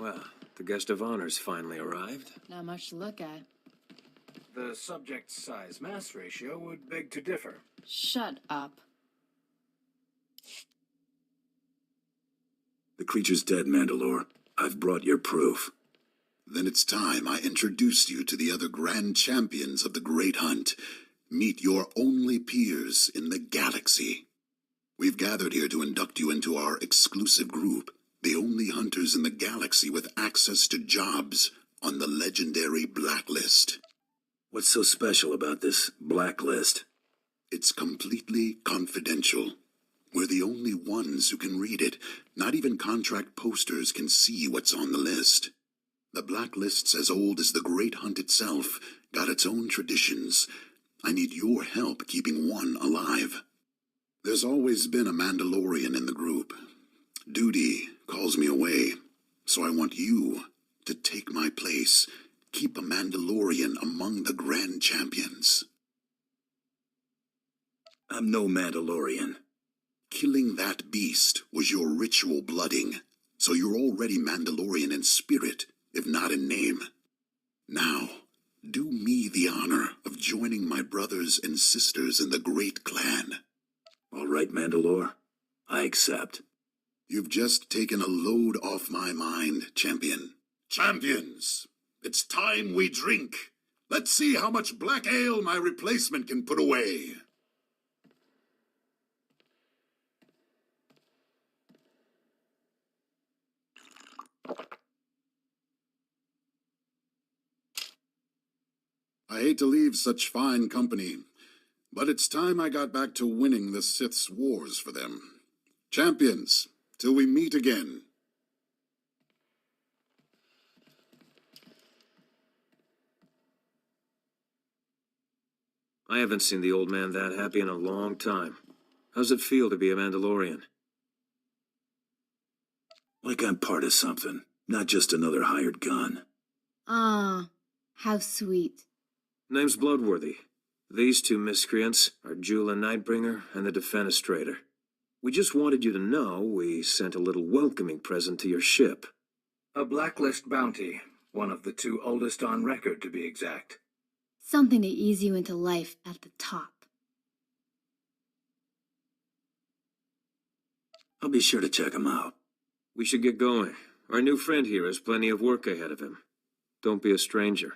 Well, the guest of honor's finally arrived. Not much to look at. The subject's size-mass ratio would beg to differ. Shut up. The creature's dead, Mandalore. I've brought your proof. Then it's time I introduced you to the other grand champions of the Great Hunt. Meet your only peers in the galaxy. We've gathered here to induct you into our exclusive group, the only hunters in the galaxy with access to jobs on the legendary Blacklist. What's so special about this Blacklist? It's completely confidential. We're the only ones who can read it. Not even contract posters can see what's on the list. The Blacklist's as old as the Great Hunt itself, got its own traditions. I need your help keeping one alive. There's always been a Mandalorian in the group. Duty calls me away, so I want you to take my place. Keep a Mandalorian among the Grand Champions. I'm no Mandalorian. Killing that beast was your ritual blooding, so you're already Mandalorian in spirit, if not in name. Now, do me the honor of joining my brothers and sisters in the Great Clan. All right, Mandalore. I accept. You've just taken a load off my mind, champion. Champions, it's time we drink. Let's see how much black ale my replacement can put away. I hate to leave such fine company, but it's time I got back to winning the Sith's wars for them. Champions, till we meet again. I haven't seen the old man that happy in a long time. How's it feel to be a Mandalorian? Like I'm part of something, not just another hired gun. Ah, how sweet. Name's Bloodworthy. These two miscreants are Jula Nightbringer and the Defenestrator. We just wanted you to know we sent a little welcoming present to your ship. A Blacklist bounty, one of the two oldest on record, to be exact. Something to ease you into life at the top. I'll be sure to check him out. We should get going. Our new friend here has plenty of work ahead of him. Don't be a stranger.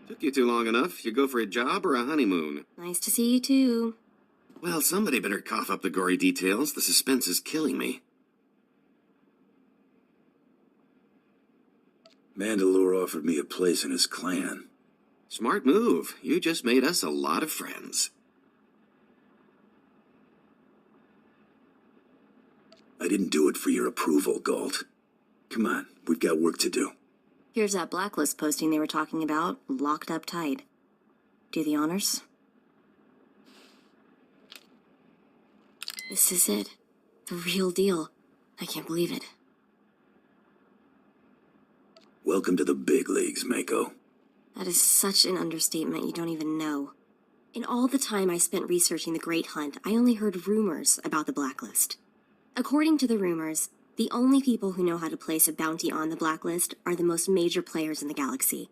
Took you too long enough. You go for a job or a honeymoon? Nice to see you too. Well, somebody better cough up the gory details. The suspense is killing me. Mandalore offered me a place in his clan. Smart move. You just made us a lot of friends. I didn't do it for your approval, Galt. Come on, we've got work to do. Here's that Blacklist posting they were talking about, locked up tight. Do the honors. This is it. The real deal. I can't believe it. Welcome to the big leagues, Mako. That is such an understatement you don't even know. In all the time I spent researching the Great Hunt, I only heard rumors about the Blacklist. According to the rumors, the only people who know how to place a bounty on the Blacklist are the most major players in the galaxy.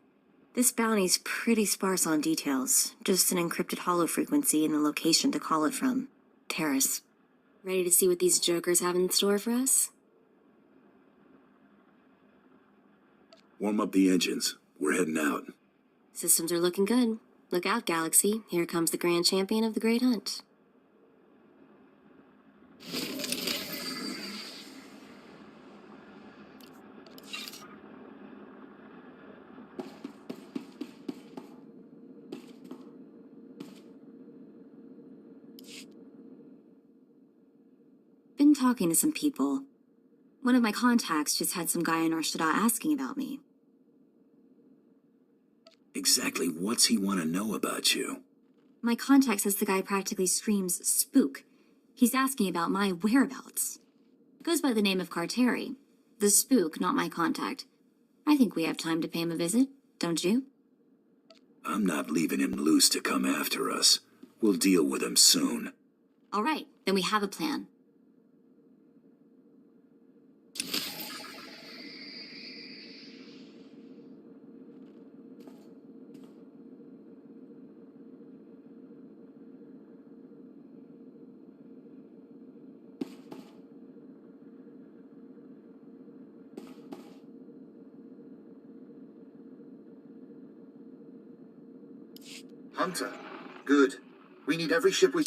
This bounty's pretty sparse on details, just an encrypted hollow frequency and the location to call it from. Terrace. Ready to see what these jokers have in store for us? Warm up the engines. We're heading out. Systems are looking good. Look out, Galaxy. Here comes the grand champion of the Great Hunt. Been talking to some people. One of my contacts just had some guy in Arshada asking about me. Exactly what's he want to know about you? My contact says the guy practically screams spook. He's asking about my whereabouts. Goes by the name of Carteri. The spook, not my contact. I think we have time to pay him a visit, don't you? I'm not leaving him loose to come after us. We'll deal with him soon. All right, then we have a plan. Hunter. Good. We need every ship we...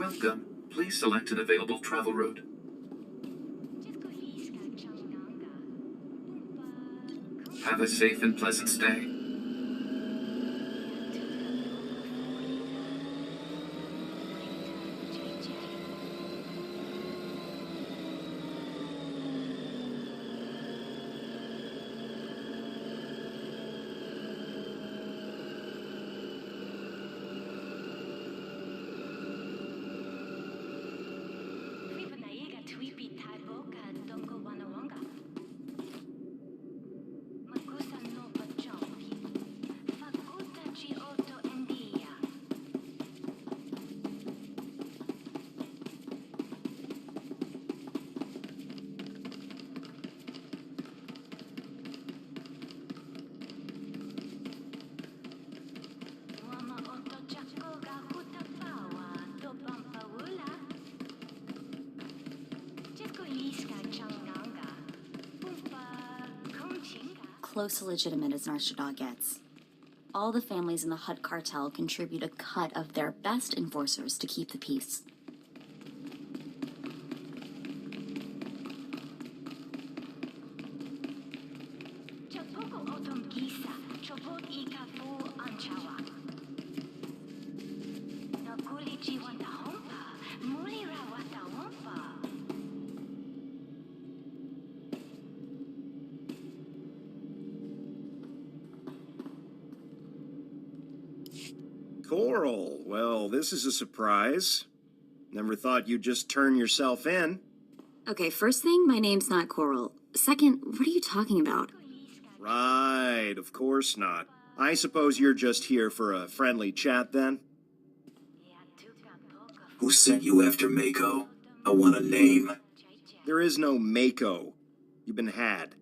Welcome. Please select an available travel route. Have a safe and pleasant stay. Close to legitimate as Narshada gets. All the families in the Hutt cartel contribute a cut of their best enforcers to keep the peace. Coral, well, this is a surprise. Never thought you'd just turn yourself in. Okay, first thing, my name's not Coral. Second, what are you talking about? Right, of course not. I suppose you're just here for a friendly chat then? Who sent you after Mako? I want a name. There is no Mako. You've been had.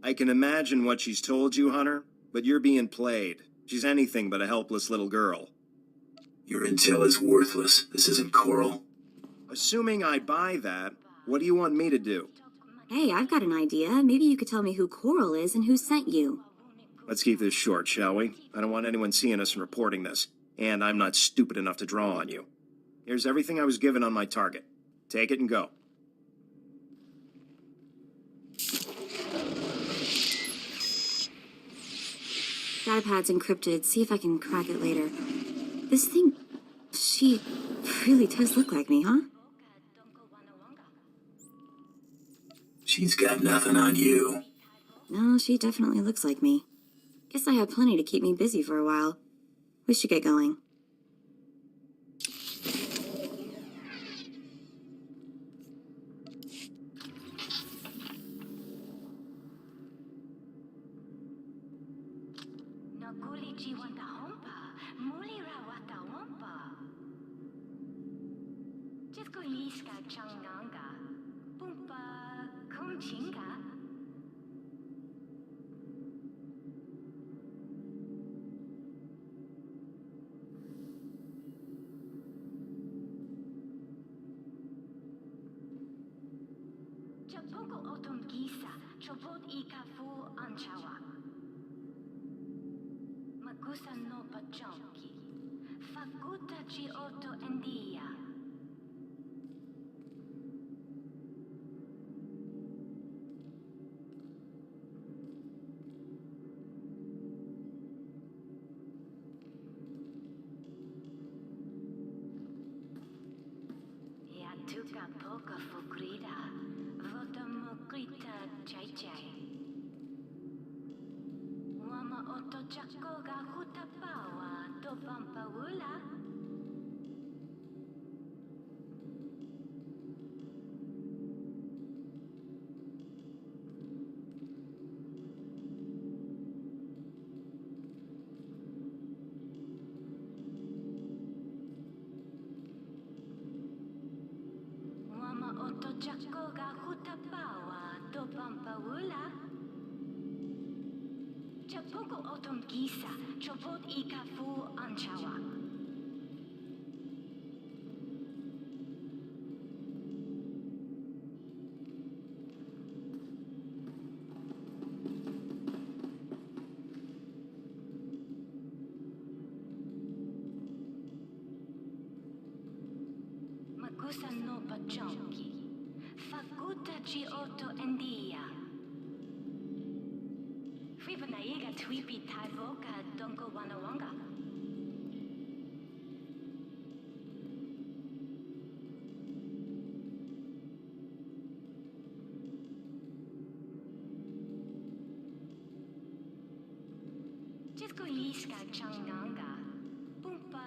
I can imagine what she's told you, Hunter, but you're being played. She's anything but a helpless little girl. Your intel is worthless. This isn't Coral. Assuming I buy that, what do you want me to do? Hey, I've got an idea. Maybe you could tell me who Coral is and who sent you. Let's keep this short, shall we? I don't want anyone seeing us and reporting this. And I'm not stupid enough to draw on you. Here's everything I was given on my target. Take it and go. Datapad's encrypted. See if I can crack it later. This thing, she really does look like me, huh? She's got nothing on you. No, she definitely looks like me. Guess I have plenty to keep me busy for a while. We should get going. Magusa no Pachonki. Faguta Giotto Endia. Fribanaiga Twipi Taiboka Donko Wanawanga. Chisco Liska Changanga. Pumpa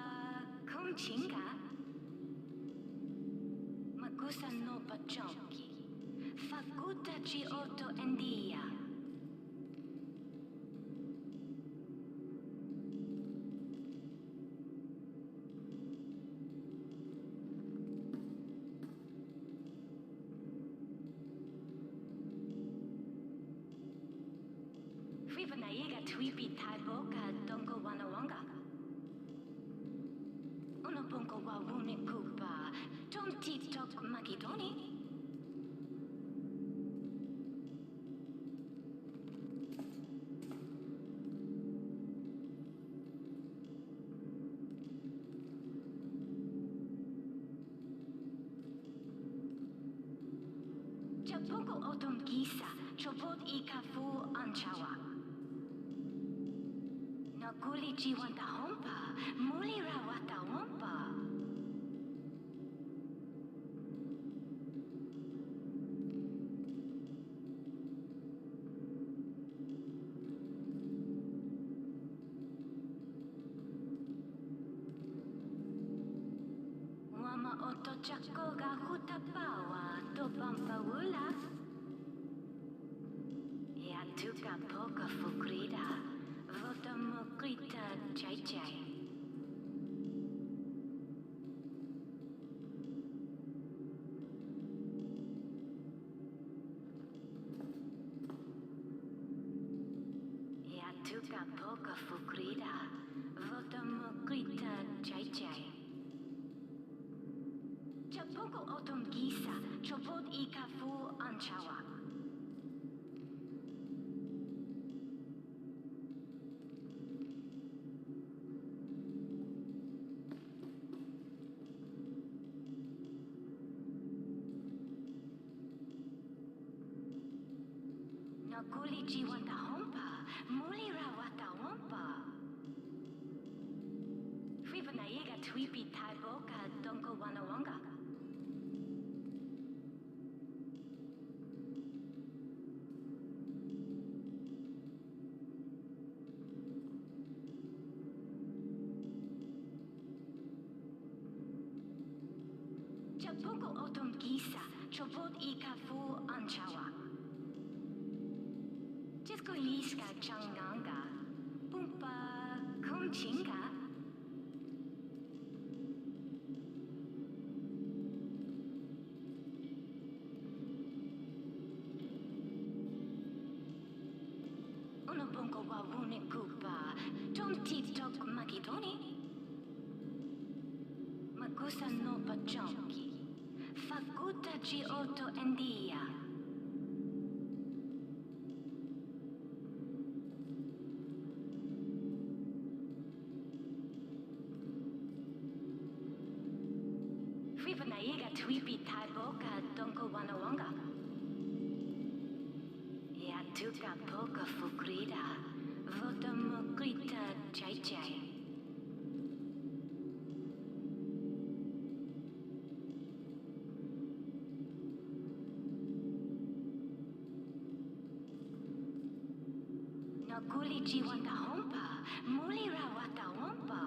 Kumchinga. Magusa no Pachonki. Faguta Giotto Endia. Fribanaiga Twipi Taiboka Donko Wanawanga. Unobunko Wawuni Kupa. Tom Titok Makidoni. Japoko Otom Gisa. Chobot Ikafu Anchawa. Nakuli Jiwanta Hompa. Muli Rawata Hompa. Wama Oto Chakoga Hutapawa. Topampa Wula. Yatuka Poka Fukrida. Votamokrita Chai Chai. Yatuka Poka Fukrida. Votamokrita Chai Chai. Japoko Otom Gisa. Chobot Ikafu Anchawa. Nakuli Jiwanta Hompa. Muli Rawata Hompa. Fribanaiga Twipi Taiboka Donko Wanawanga. Japoko Otom Gisa. Chobot Ikafu Anchawa. Chisco Liska Changanga. Pumpa Kumchinga. Unobunko Wawuni Kupa. Tom Titok Makidoni. Magusa no Pachonki. Faguta Giotto Endia. Fribanaiga Twipi Taiboka Donko Wanawanga. Yatuka Poka Fukrida. Votamokrita Chai Chai. Nakuli Jiwanta Hompa. Muli Rawata Hompa.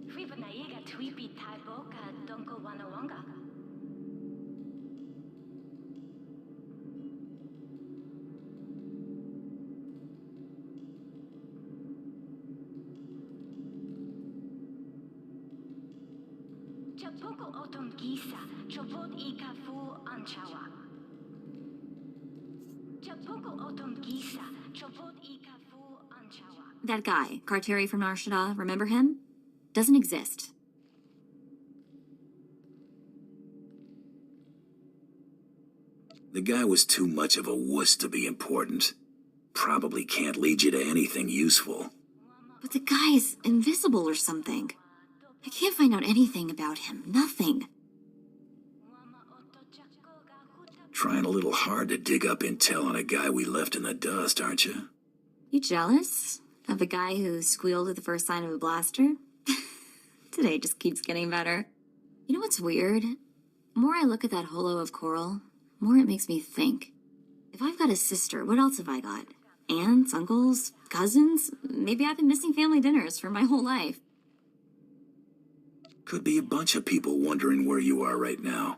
Fribanaiga Twipi Taiboka Donko Wanawanga. Japoko Otom Gisa. Chobot Ikafu Anchawa. Japoko Otom Gisa. Chobot Ikafu Anchawa. That guy, Carteri from Nar Shaddaa, remember him? Doesn't exist. The guy was too much of a wuss to be important. Probably can't lead you to anything useful. But the guy is invisible or something. I can't find out anything about him. Nothing. Trying a little hard to dig up intel on a guy we left in the dust, aren't you? You jealous? Of a guy who squealed at the first sign of a blaster? Today just keeps getting better. You know what's weird? The more I look at that holo of coral, the more it makes me think. If I've got a sister, what else have I got? Aunts, uncles, cousins? Maybe I've been missing family dinners for my whole life. Could be a bunch of people wondering where you are right now.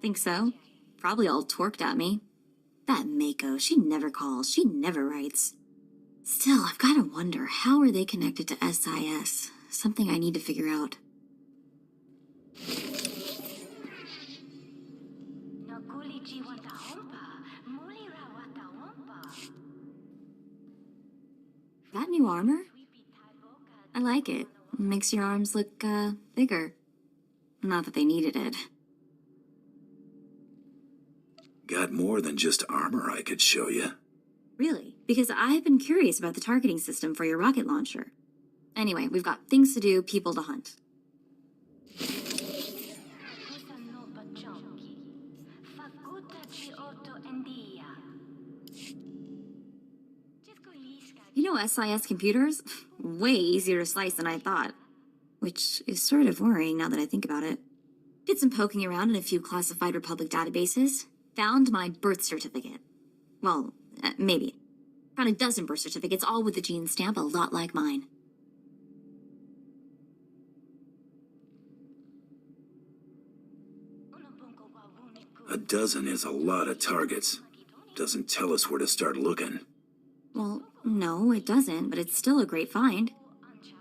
Think so? Probably all torqued at me. That Mako, she never calls, she never writes. Still, I've got to wonder, how are they connected to SIS? Something I need to figure out. That new armor? I like it. Makes your arms look, bigger. Not that they needed it. Got more than just armor I could show you. Really? Because I've been curious about the targeting system for your rocket launcher. Anyway, we've got things to do, people to hunt. You know SIS computers? Way easier to slice than I thought. Which is sort of worrying now that I think about it. Did some poking around in a few classified Republic databases. Found my birth certificate. Well, maybe. Found a dozen birth certificates, all with the gene stamp, a lot like mine. A dozen is a lot of targets. Doesn't tell us where to start looking. Well, no, it doesn't, but it's still a great find.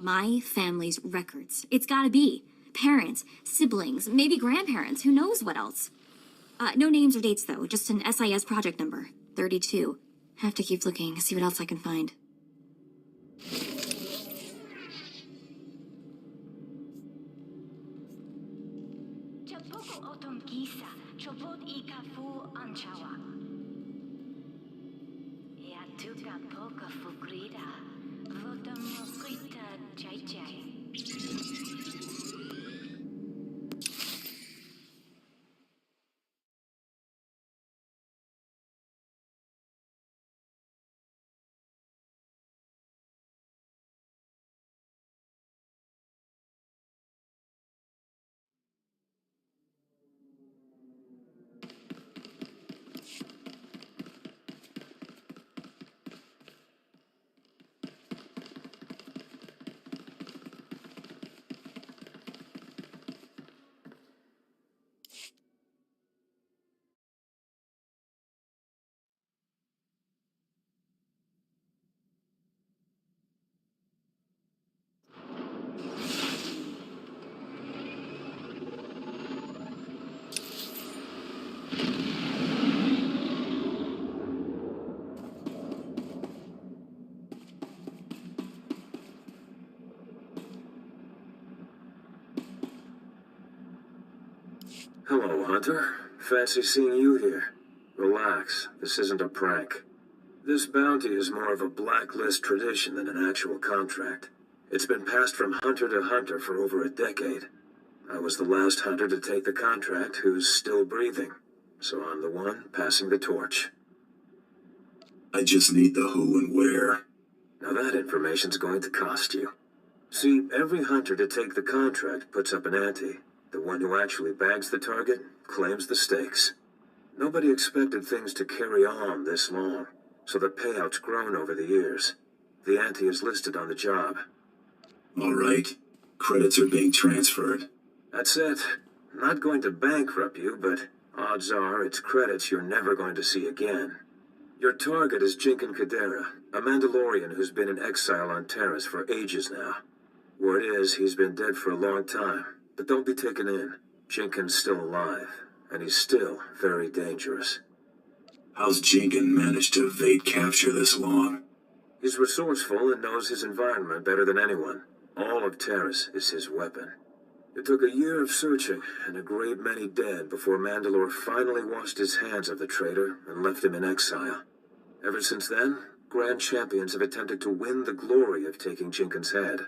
My family's records. It's gotta be. Parents, siblings, maybe grandparents, who knows what else. No names or dates, though, just an SIS project number, 32. Have to keep looking, see what else I can find. Hello, Hunter. Fancy seeing you here. Relax, this isn't a prank. This bounty is more of a blacklist tradition than an actual contract. It's been passed from hunter to hunter for over a decade. I was the last hunter to take the contract who's still breathing, so I'm the one passing the torch. I just need the who and where. Now that information's going to cost you. See, every hunter to take the contract puts up an ante. The one who actually bags the target claims the stakes. Nobody expected things to carry on this long, so the payout's grown over the years. The ante is listed on the job. All right. Credits are being transferred. That's it. Not going to bankrupt you, but odds are it's credits you're never going to see again. Your target is Jinkin Kadera, a Mandalorian who's been in exile on Terrace for ages now. Word is he's been dead for a long time, but don't be taken in. Jinkin's still alive, and he's still very dangerous. How's Jinkin managed to evade capture this long? He's resourceful and knows his environment better than anyone. All of Terrace is his weapon. It took a year of searching and a great many dead before Mandalore finally washed his hands of the traitor and left him in exile. Ever since then, Grand Champions have attempted to win the glory of taking Jinkin's head.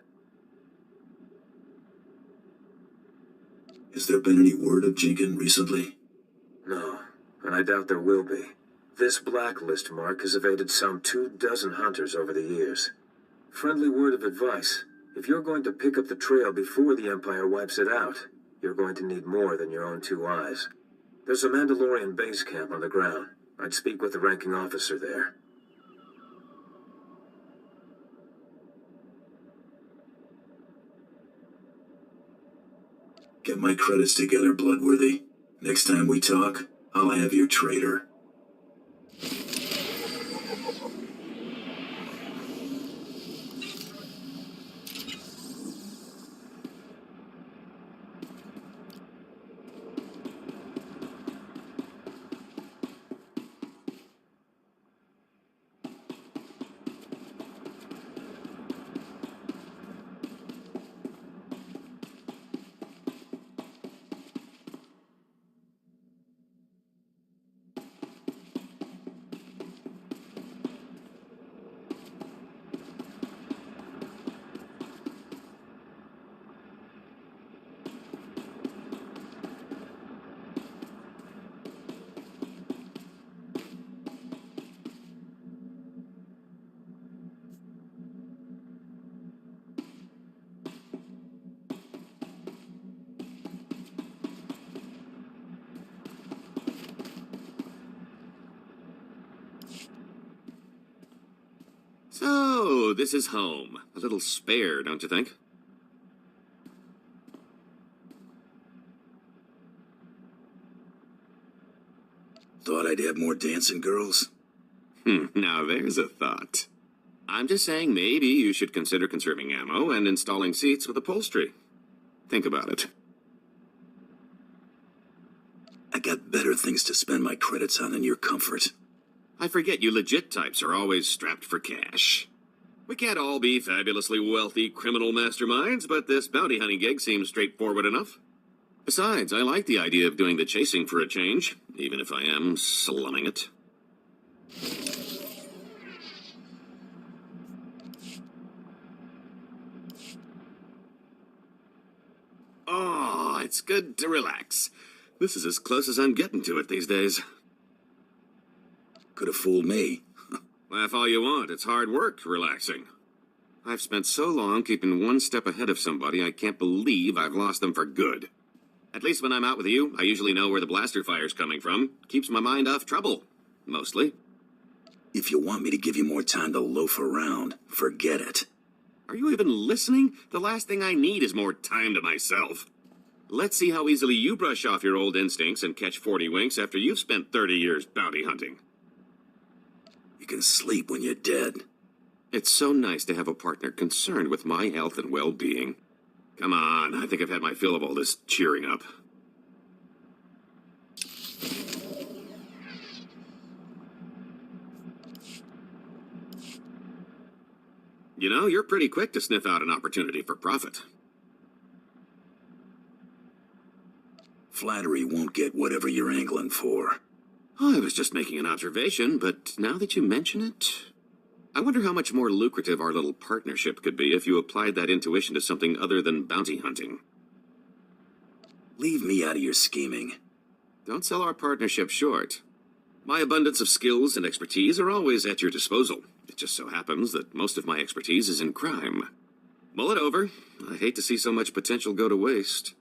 Has there been any word of Jinkin recently? No, and I doubt there will be. This blacklist mark has evaded some 24 hunters over the years. Friendly word of advice. If you're going to pick up the trail before the Empire wipes it out, you're going to need more than your own 2 eyes. There's a Mandalorian base camp on the ground. I'd speak with the ranking officer there. Get my credits together, Bloodworthy. Next time we talk, I'll have your traitor. So, this is home. A little spare, don't you think? Thought I'd have more dancing girls? Now there's a thought. I'm just saying maybe you should consider conserving ammo and installing seats with upholstery. Think about it. I got better things to spend my credits on than your comfort. I forget you legit types are always strapped for cash. We can't all be fabulously wealthy criminal masterminds, but this bounty hunting gig seems straightforward enough. Besides, I like the idea of doing the chasing for a change, even if I am slumming it. Oh, it's good to relax. This is as close as I'm getting to it these days. Could have fooled me. Laugh all you want, it's hard work relaxing. I've spent so long keeping one step ahead of somebody, I can't believe I've lost them for good. At least when I'm out with you, I usually know where the blaster fire's coming from. Keeps my mind off trouble, mostly. If you want me to give you more time to loaf around, forget it. Are you even listening? The last thing I need is more time to myself. Let's see how easily you brush off your old instincts and catch 40 winks after you've spent 30 years bounty hunting. You can sleep when you're dead. It's so nice to have a partner concerned with my health and well-being. Come on, I think I've had my fill of all this cheering up. You know, you're pretty quick to sniff out an opportunity for profit. Flattery won't get whatever you're angling for. Oh, I was just making an observation, but now that you mention it, I wonder how much more lucrative our little partnership could be if you applied that intuition to something other than bounty hunting. Leave me out of your scheming. Don't sell our partnership short. My abundance of skills and expertise are always at your disposal. It just so happens that most of my expertise is in crime. Mull it over. I hate to see so much potential go to waste.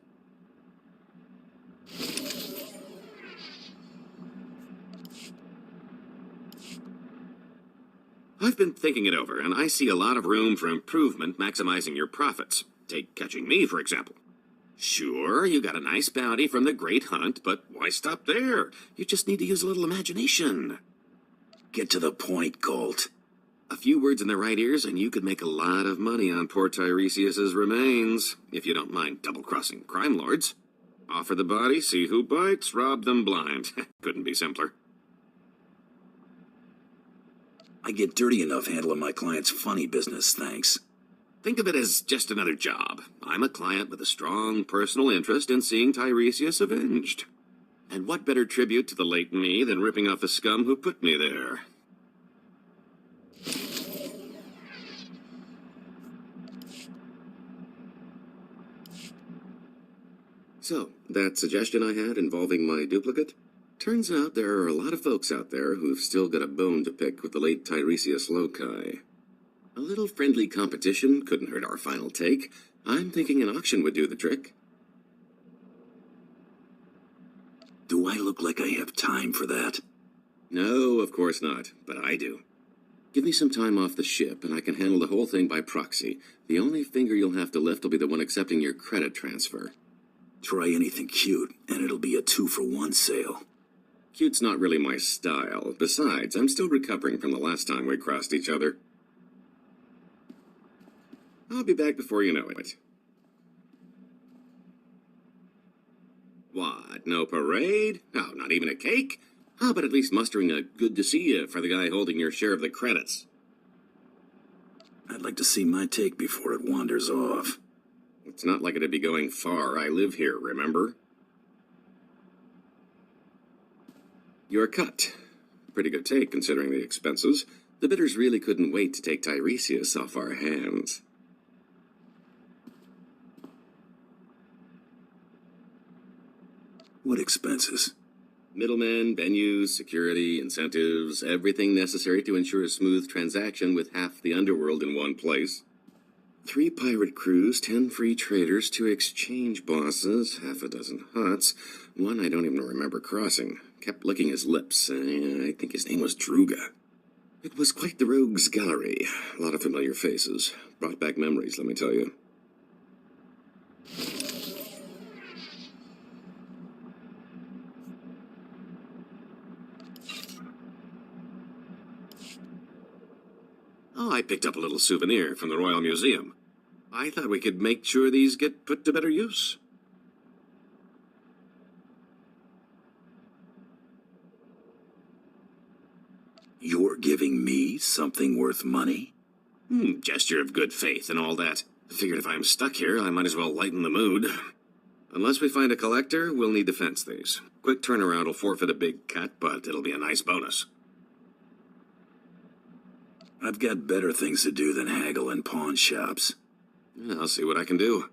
I've been thinking it over, and I see a lot of room for improvement maximizing your profits. Take catching me, for example. Sure, you got a nice bounty from the Great Hunt, but why stop there? You just need to use a little imagination. Get to the point, Galt. A few words in the right ears, and you could make a lot of money on poor Tiresias's remains, if you don't mind double-crossing crime lords. Offer the body, see who bites, rob them blind. Couldn't be simpler. I get dirty enough handling my client's funny business, thanks. Think of it as just another job. I'm a client with a strong personal interest in seeing Tiresias avenged. And what better tribute to the late me than ripping off the scum who put me there? So, that suggestion I had involving my duplicate? Turns out there are a lot of folks out there who've still got a bone to pick with the late Tiresias Loci. A little friendly competition couldn't hurt our final take. I'm thinking an auction would do the trick. Do I look like I have time for that? No, of course not, but I do. Give me some time off the ship, and I can handle the whole thing by proxy. The only finger you'll have to lift will be the one accepting your credit transfer. Try anything cute, and it'll be a 2-for-1 sale. Cute's not really my style. Besides, I'm still recovering from the last time we crossed each other. I'll be back before you know it. What, no parade? Oh, not even a cake? How about at least mustering a good to see you for the guy holding your share of the credits? I'd like to see my take before it wanders off. It's not like it'd be going far. I live here, remember? Your cut. Pretty good take, considering the expenses. The bidders really couldn't wait to take Tiresias off our hands. What expenses? Middlemen, venues, security, incentives, everything necessary to ensure a smooth transaction with half the underworld in one place. 3 pirate crews, 10 free traders, 2 exchange bosses, half a dozen huts, one I don't even remember crossing. Kept licking his lips. I think his name was Druga. It was quite the rogues' gallery. A lot of familiar faces. Brought back memories, let me tell you. Oh, I picked up a little souvenir from the Royal Museum. I thought we could make sure these get put to better use. You're giving me something worth money? Gesture of good faith and all that. Figured if I'm stuck here, I might as well lighten the mood. Unless we find a collector, we'll need to fence these. Quick turnaround will forfeit a big cut, but it'll be a nice bonus. I've got better things to do than haggle in pawn shops. I'll see what I can do.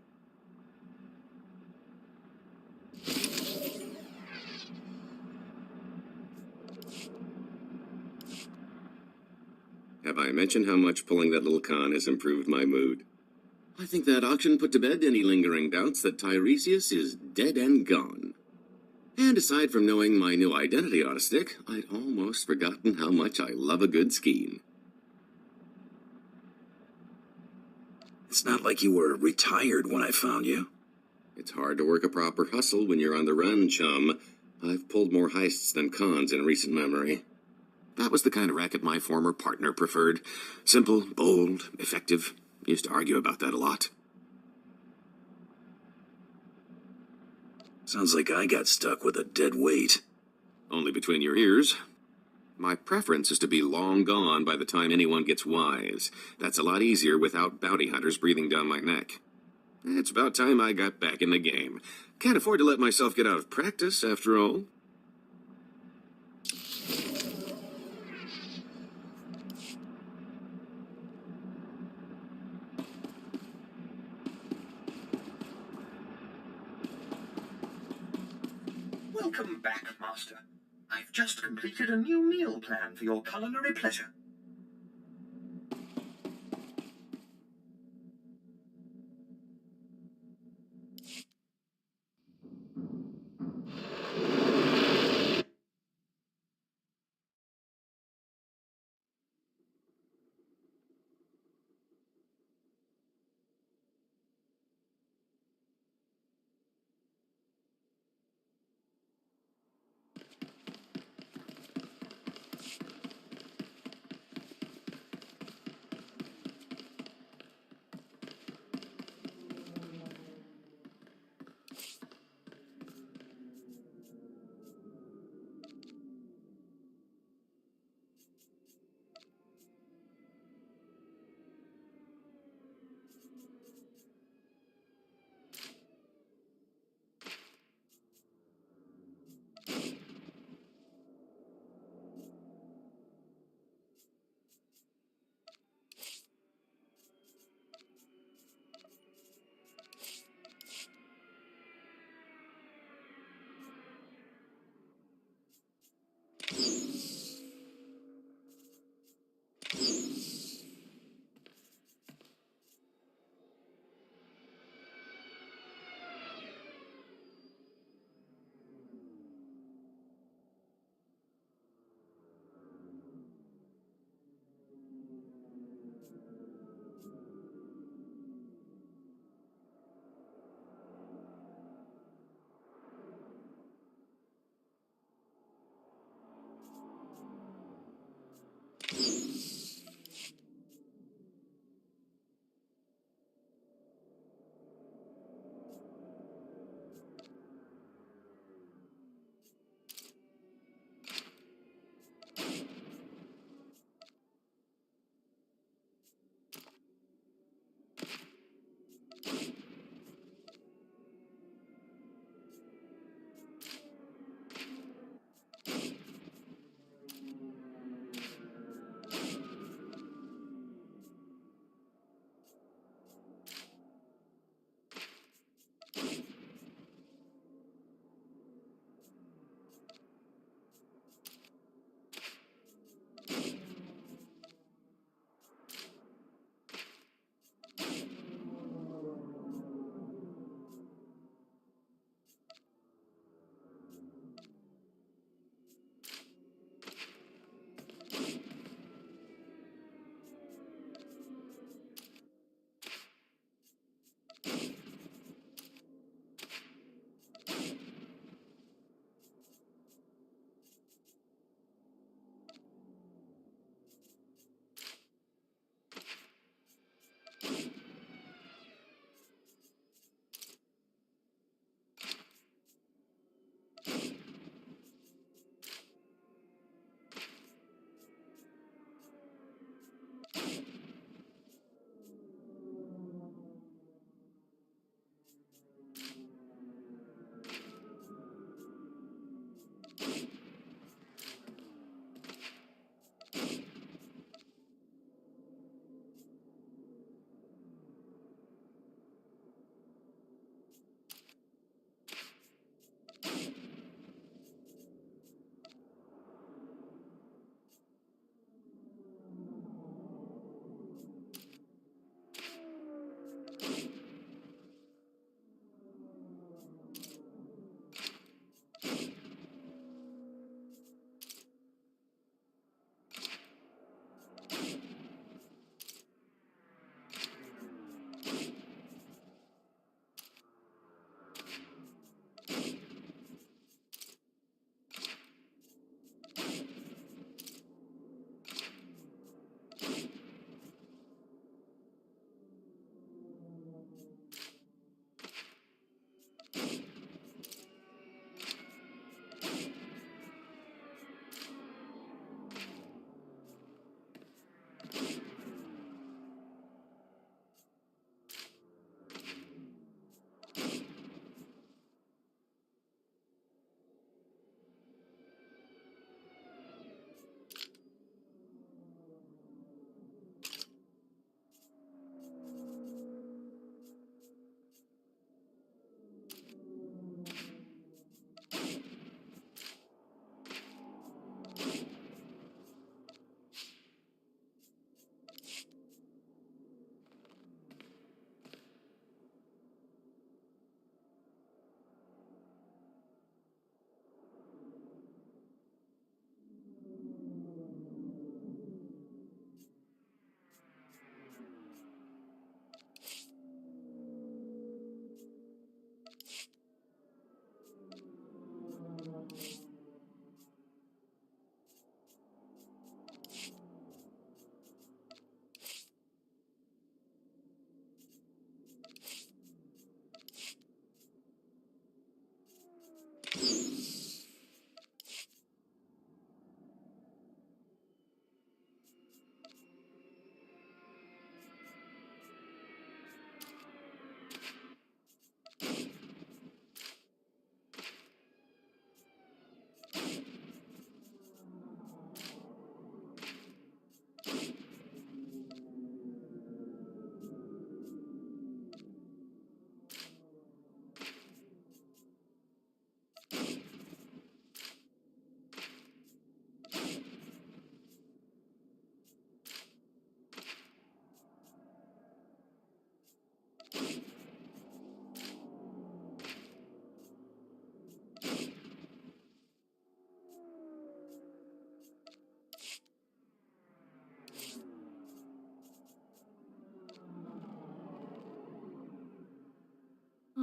Have I mentioned how much pulling that little con has improved my mood? I think that auction put to bed any lingering doubts that Tiresias is dead and gone. And aside from knowing my new identity ought to stick, I'd almost forgotten how much I love a good scheme. It's not like you were retired when I found you. It's hard to work a proper hustle when you're on the run, chum. I've pulled more heists than cons in recent memory. That was the kind of racket my former partner preferred. Simple, bold, effective. Used to argue about that a lot. Sounds like I got stuck with a dead weight. Only between your ears. My preference is to be long gone by the time anyone gets wise. That's a lot easier without bounty hunters breathing down my neck. It's about time I got back in the game. Can't afford to let myself get out of practice, after all. Welcome back, Master. I've just completed a new meal plan for your culinary pleasure.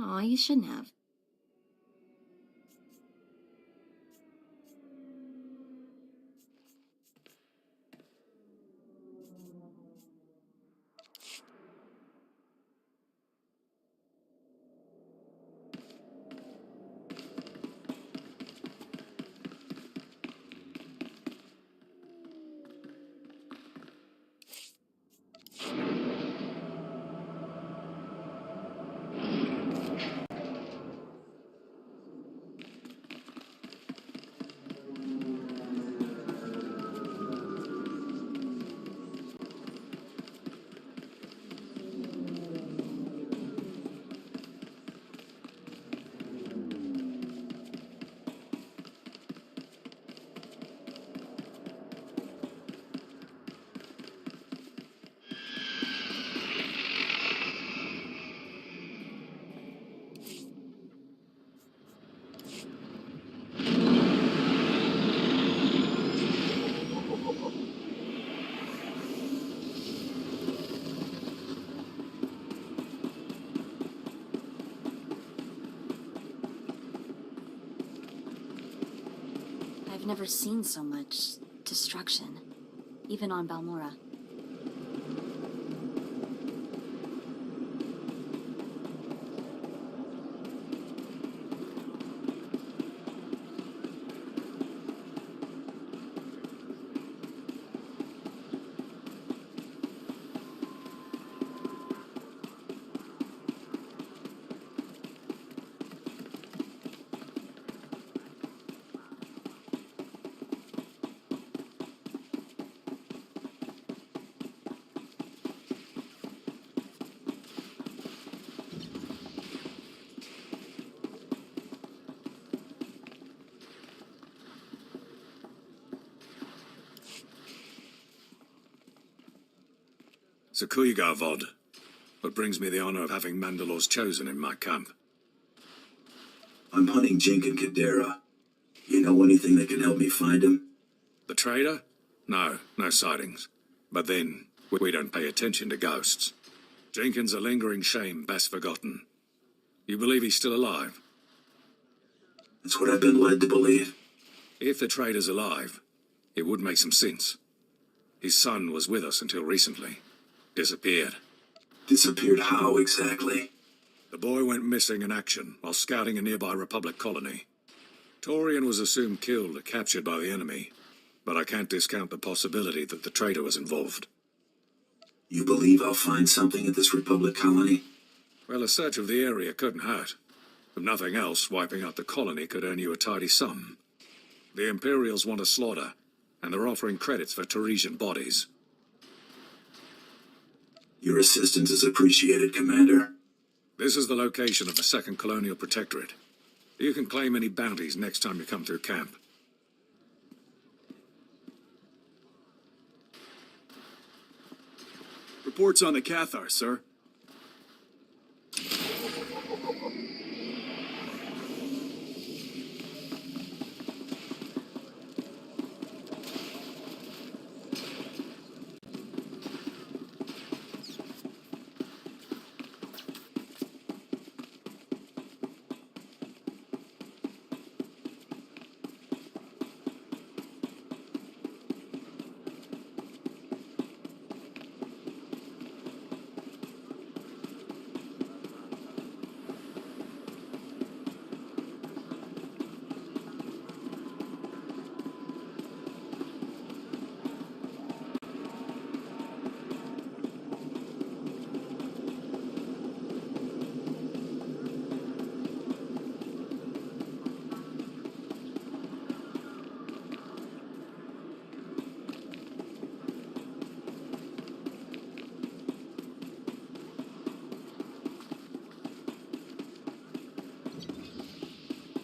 Aw, you shouldn't have. I've never seen so much destruction, even on Balmora. Zakuiga Vod, what brings me the honor of having Mandalore's chosen in my camp. I'm hunting Jenkin Kadera. You know anything that can help me find him? The trader? No sightings. But then, we don't pay attention to ghosts. Jenkins a lingering shame best forgotten. You believe he's still alive? That's what I've been led to believe. If the trader's alive, it would make some sense. His son was with us until recently. Disappeared. Disappeared how exactly? The boy went missing in action while scouting a nearby Republic colony. Torian was assumed killed or captured by the enemy, but I can't discount the possibility that the traitor was involved. You believe I'll find something at this Republic colony? Well, a search of the area couldn't hurt. If nothing else, wiping out the colony could earn you a tidy sum. The Imperials want a slaughter, and they're offering credits for Teresian bodies. Your assistance is appreciated, Commander. This is the location of the Second Colonial Protectorate. You can claim any bounties next time you come through camp. Reports on the Cathar, sir.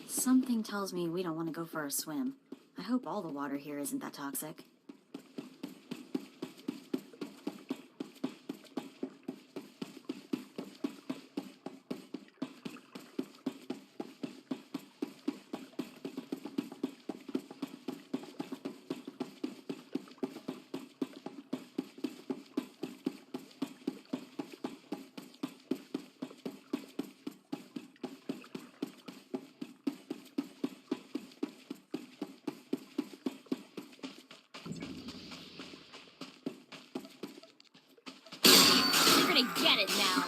Something tells me we don't want to go for a swim. I hope all the water here isn't that toxic. gonna get it now.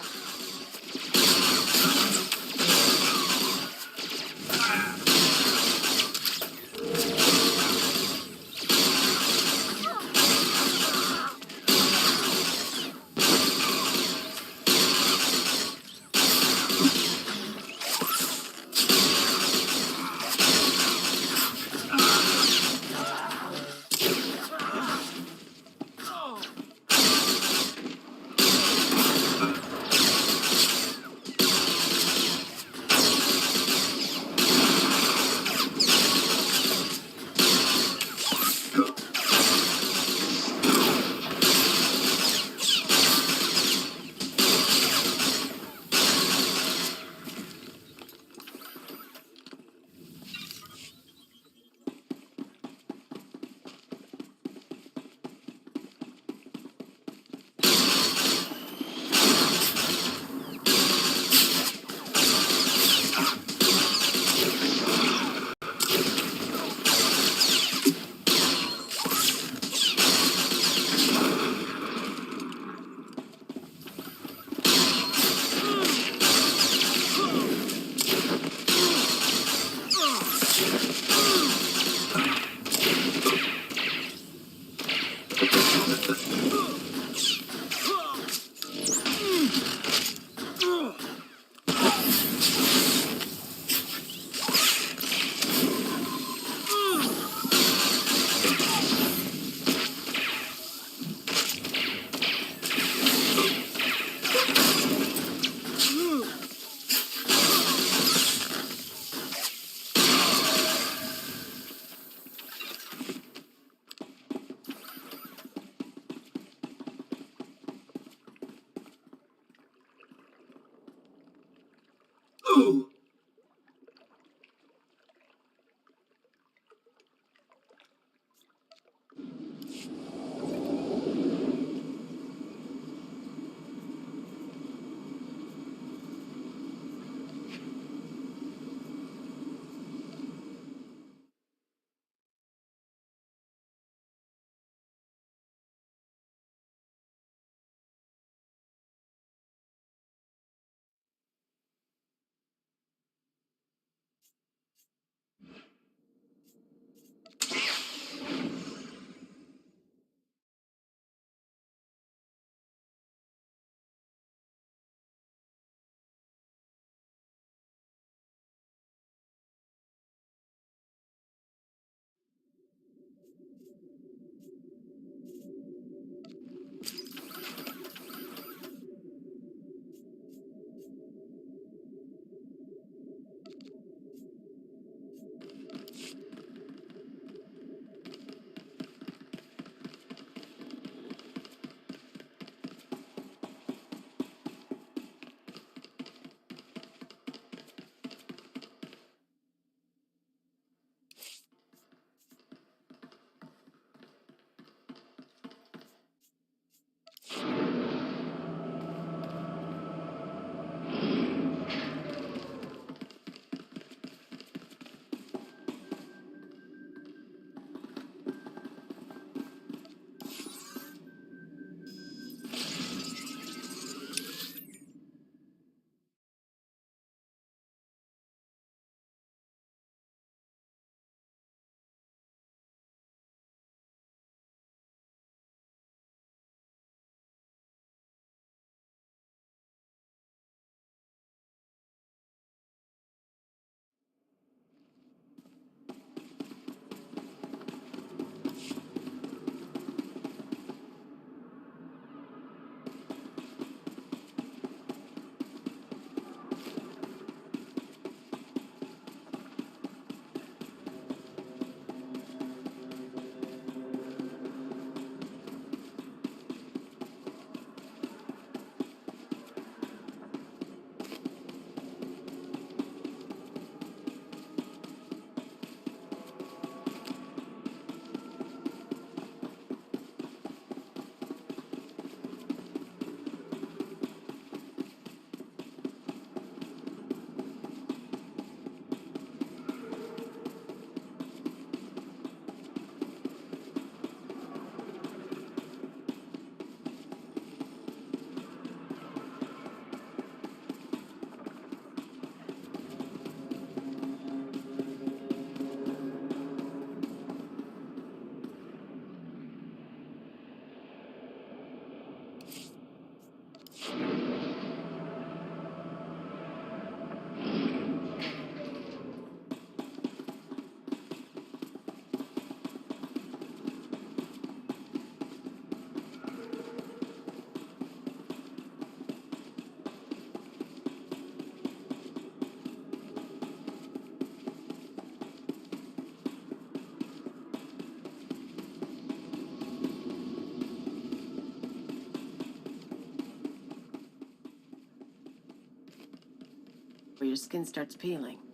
your skin starts peeling.